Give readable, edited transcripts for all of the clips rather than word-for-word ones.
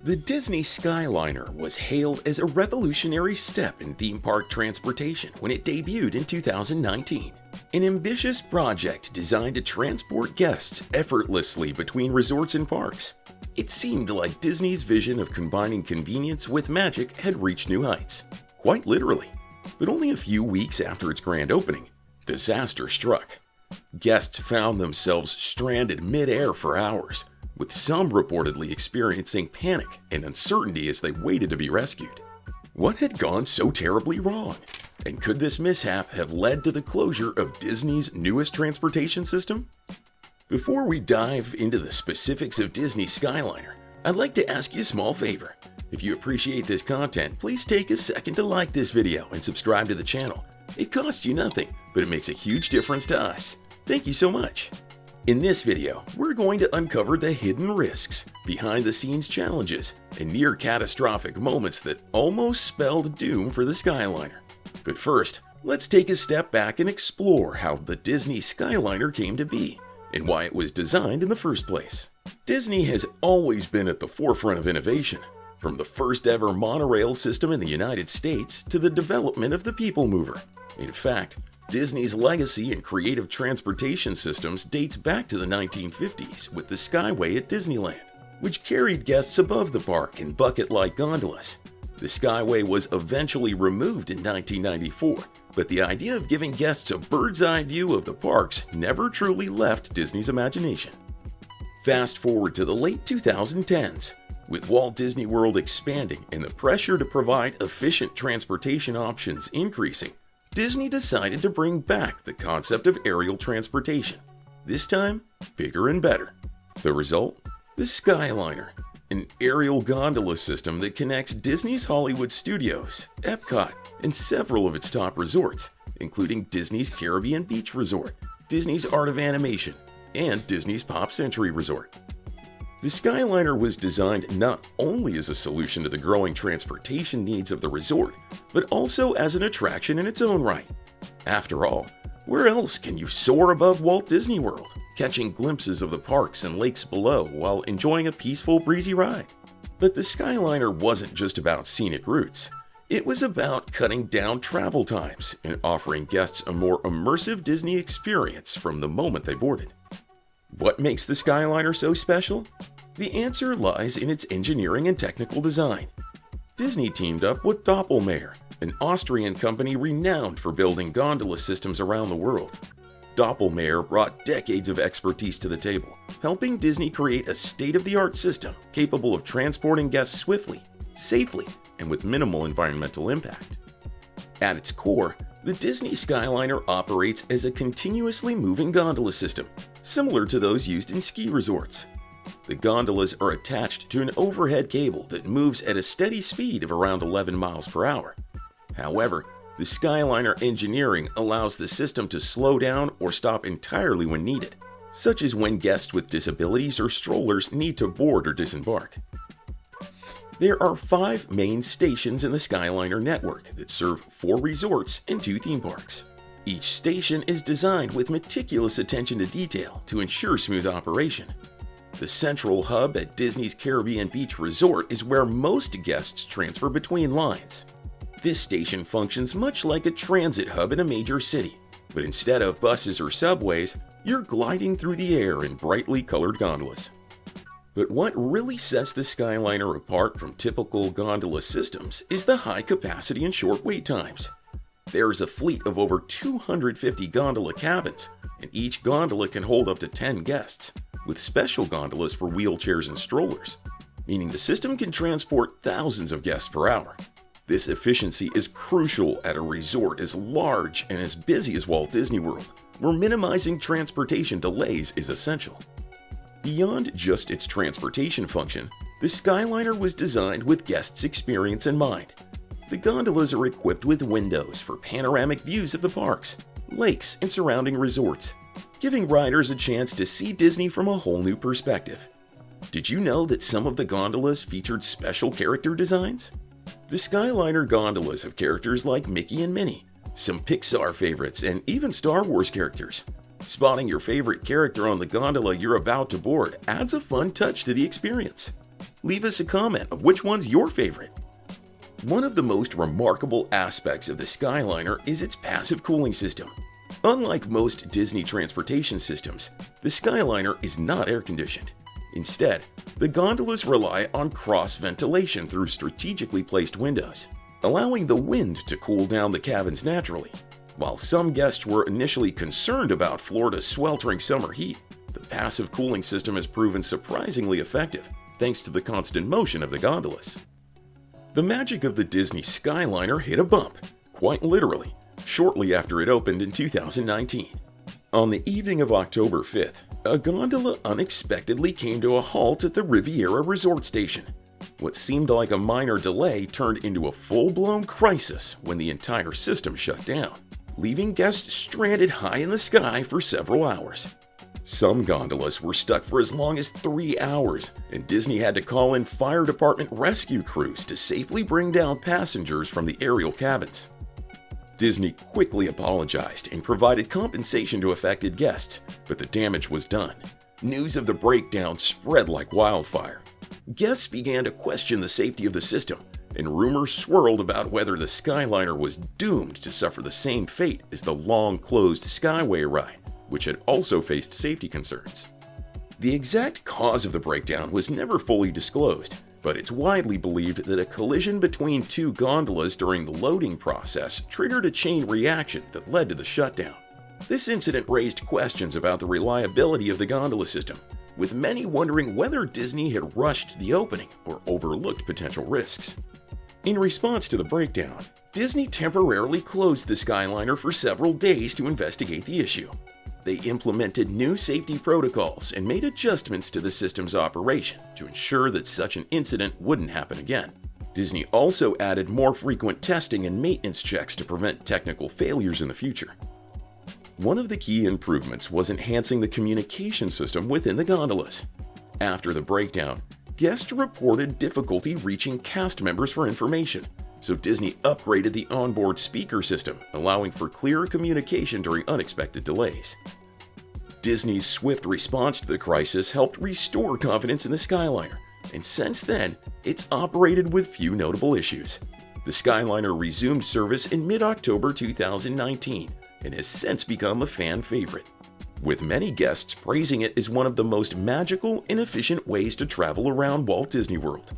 The Disney Skyliner was hailed as a revolutionary step in theme park transportation when it debuted in 2019. An ambitious project designed to transport guests effortlessly between resorts and parks. It seemed like Disney's vision of combining convenience with magic had reached new heights, quite literally. But only a few weeks after its grand opening, disaster struck. Guests found themselves stranded mid-air for hours, with some reportedly experiencing panic and uncertainty as they waited to be rescued. What had gone so terribly wrong? And could this mishap have led to the closure of Disney's newest transportation system? Before we dive into the specifics of Disney Skyliner, I'd like to ask you a small favor. If you appreciate this content, please take a second to like this video and subscribe to the channel. It costs you nothing, but it makes a huge difference to us. Thank you so much. In this video, we're going to uncover the hidden risks, behind-the-scenes challenges, and near-catastrophic moments that almost spelled doom for the Skyliner. But first, let's take a step back and explore how the Disney Skyliner came to be, and why it was designed in the first place. Disney has always been at the forefront of innovation, from the first ever monorail system in the United States to the development of the People Mover. In fact, Disney's legacy in creative transportation systems dates back to the 1950s with the Skyway at Disneyland, which carried guests above the park in bucket-like gondolas. The Skyway was eventually removed in 1994, but the idea of giving guests a bird's-eye view of the parks never truly left Disney's imagination. Fast forward to the late 2010s. With Walt Disney World expanding and the pressure to provide efficient transportation options increasing, Disney decided to bring back the concept of aerial transportation. This time, bigger and better. The result? The Skyliner, an aerial gondola system that connects Disney's Hollywood Studios, Epcot, and several of its top resorts, including Disney's Caribbean Beach Resort, Disney's Art of Animation, and Disney's Pop Century Resort. The Skyliner was designed not only as a solution to the growing transportation needs of the resort, but also as an attraction in its own right. After all, where else can you soar above Walt Disney World, catching glimpses of the parks and lakes below while enjoying a peaceful, breezy ride? But the Skyliner wasn't just about scenic routes. It was about cutting down travel times and offering guests a more immersive Disney experience from the moment they boarded. What makes the Skyliner so special? The answer lies in its engineering and technical design. Disney teamed up with Doppelmayr, an Austrian company renowned for building gondola systems around the world. Doppelmayr brought decades of expertise to the table, helping Disney create a state-of-the-art system capable of transporting guests swiftly, safely, and with minimal environmental impact. At its core, the Disney Skyliner operates as a continuously moving gondola system, similar to those used in ski resorts. The gondolas are attached to an overhead cable that moves at a steady speed of around 11 miles per hour. However, the Skyliner engineering allows the system to slow down or stop entirely when needed, such as when guests with disabilities or strollers need to board or disembark. There are 5 main stations in the Skyliner network that serve 4 resorts and 2 theme parks. Each station is designed with meticulous attention to detail to ensure smooth operation. The central hub at Disney's Caribbean Beach Resort is where most guests transfer between lines. This station functions much like a transit hub in a major city, but instead of buses or subways, you're gliding through the air in brightly colored gondolas. But what really sets the Skyliner apart from typical gondola systems is the high capacity and short wait times. There is a fleet of over 250 gondola cabins, and each gondola can hold up to 10 guests, with special gondolas for wheelchairs and strollers, meaning the system can transport thousands of guests per hour. This efficiency is crucial at a resort as large and as busy as Walt Disney World, where minimizing transportation delays is essential. Beyond just its transportation function, the Skyliner was designed with guests' experience in mind. The gondolas are equipped with windows for panoramic views of the parks, lakes, and surrounding resorts, giving riders a chance to see Disney from a whole new perspective. Did you know that some of the gondolas featured special character designs? The Skyliner gondolas have characters like Mickey and Minnie, some Pixar favorites, and even Star Wars characters. Spotting your favorite character on the gondola you're about to board adds a fun touch to the experience. Leave us a comment of which one's your favorite. One of the most remarkable aspects of the Skyliner is its passive cooling system. Unlike most Disney transportation systems, the Skyliner is not air-conditioned. Instead, the gondolas rely on cross-ventilation through strategically placed windows, allowing the wind to cool down the cabins naturally. While some guests were initially concerned about Florida's sweltering summer heat, the passive cooling system has proven surprisingly effective thanks to the constant motion of the gondolas. The magic of the Disney Skyliner hit a bump, quite literally, shortly after it opened in 2019. On the evening of October 5th, a gondola unexpectedly came to a halt at the Riviera Resort Station. What seemed like a minor delay turned into a full-blown crisis when the entire system shut down, leaving guests stranded high in the sky for several hours. Some gondolas were stuck for as long as 3 hours, and Disney had to call in fire department rescue crews to safely bring down passengers from the aerial cabins. Disney quickly apologized and provided compensation to affected guests, but the damage was done. News of the breakdown spread like wildfire. Guests began to question the safety of the system, and rumors swirled about whether the Skyliner was doomed to suffer the same fate as the long-closed Skyway ride, which had also faced safety concerns. The exact cause of the breakdown was never fully disclosed, but it's widely believed that a collision between two gondolas during the loading process triggered a chain reaction that led to the shutdown. This incident raised questions about the reliability of the gondola system, with many wondering whether Disney had rushed the opening or overlooked potential risks. In response to the breakdown, Disney temporarily closed the Skyliner for several days to investigate the issue. They implemented new safety protocols and made adjustments to the system's operation to ensure that such an incident wouldn't happen again. Disney also added more frequent testing and maintenance checks to prevent technical failures in the future. One of the key improvements was enhancing the communication system within the gondolas. After the breakdown, guests reported difficulty reaching cast members for information, so Disney upgraded the onboard speaker system, allowing for clearer communication during unexpected delays. Disney's swift response to the crisis helped restore confidence in the Skyliner, and since then, it's operated with few notable issues. The Skyliner resumed service in mid-October 2019 and has since become a fan favorite, with many guests praising it as one of the most magical and efficient ways to travel around Walt Disney World.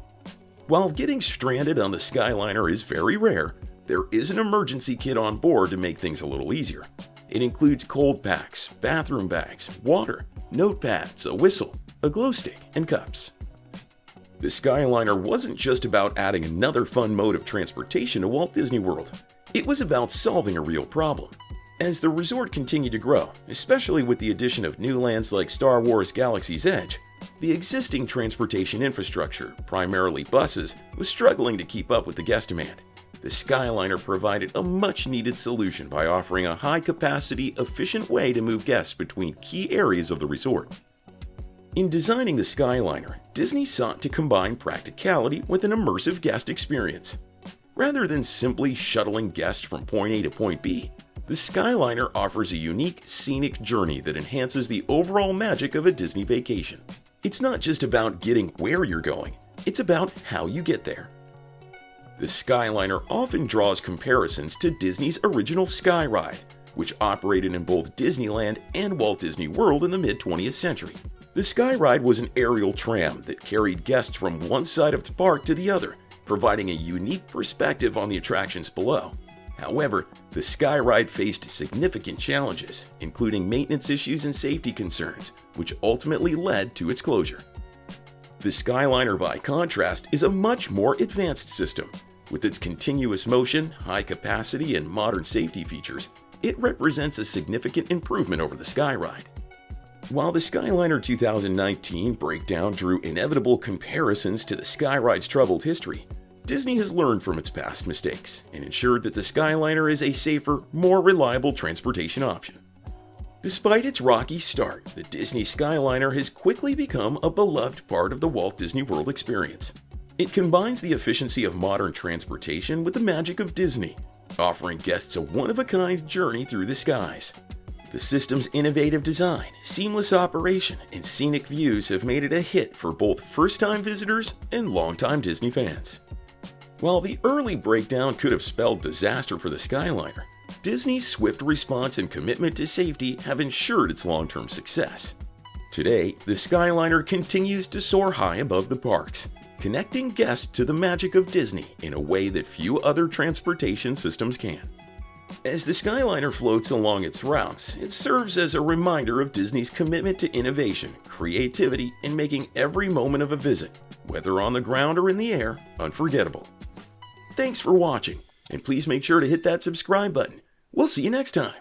While getting stranded on the Skyliner is very rare, there is an emergency kit on board to make things a little easier. It includes cold packs, bathroom bags, water, notepads, a whistle, a glow stick, and cups. The Skyliner wasn't just about adding another fun mode of transportation to Walt Disney World. It was about solving a real problem. As the resort continued to grow, especially with the addition of new lands like Star Wars Galaxy's Edge, the existing transportation infrastructure, primarily buses, was struggling to keep up with the guest demand. The Skyliner provided a much-needed solution by offering a high-capacity, efficient way to move guests between key areas of the resort. In designing the Skyliner, Disney sought to combine practicality with an immersive guest experience. Rather than simply shuttling guests from point A to point B, the Skyliner offers a unique, scenic journey that enhances the overall magic of a Disney vacation. It's not just about getting where you're going, it's about how you get there. The Skyliner often draws comparisons to Disney's original Sky Ride, which operated in both Disneyland and Walt Disney World in the mid-20th century. The Sky Ride was an aerial tram that carried guests from one side of the park to the other, providing a unique perspective on the attractions below. However, the Sky Ride faced significant challenges, including maintenance issues and safety concerns, which ultimately led to its closure. The Skyliner, by contrast, is a much more advanced system. With its continuous motion, high capacity, and modern safety features, it represents a significant improvement over the Sky Ride. While the Skyliner 2019 breakdown drew inevitable comparisons to the Sky Ride's troubled history, Disney has learned from its past mistakes and ensured that the Skyliner is a safer, more reliable transportation option. Despite its rocky start, the Disney Skyliner has quickly become a beloved part of the Walt Disney World experience. It combines the efficiency of modern transportation with the magic of Disney, offering guests a one-of-a-kind journey through the skies. The The system's innovative design, seamless operation, and scenic views have made it a hit for both first-time visitors and longtime Disney fans. While the early breakdown could have spelled disaster for the Skyliner, Disney's swift response and commitment to safety have ensured its long-term success. Today, the Skyliner continues to soar high above the parks, connecting guests to the magic of Disney in a way that few other transportation systems can. As the Skyliner floats along its routes, it serves as a reminder of Disney's commitment to innovation, creativity, and making every moment of a visit, whether on the ground or in the air, unforgettable. Thanks for watching, and please make sure to hit that subscribe button. We'll see you next time.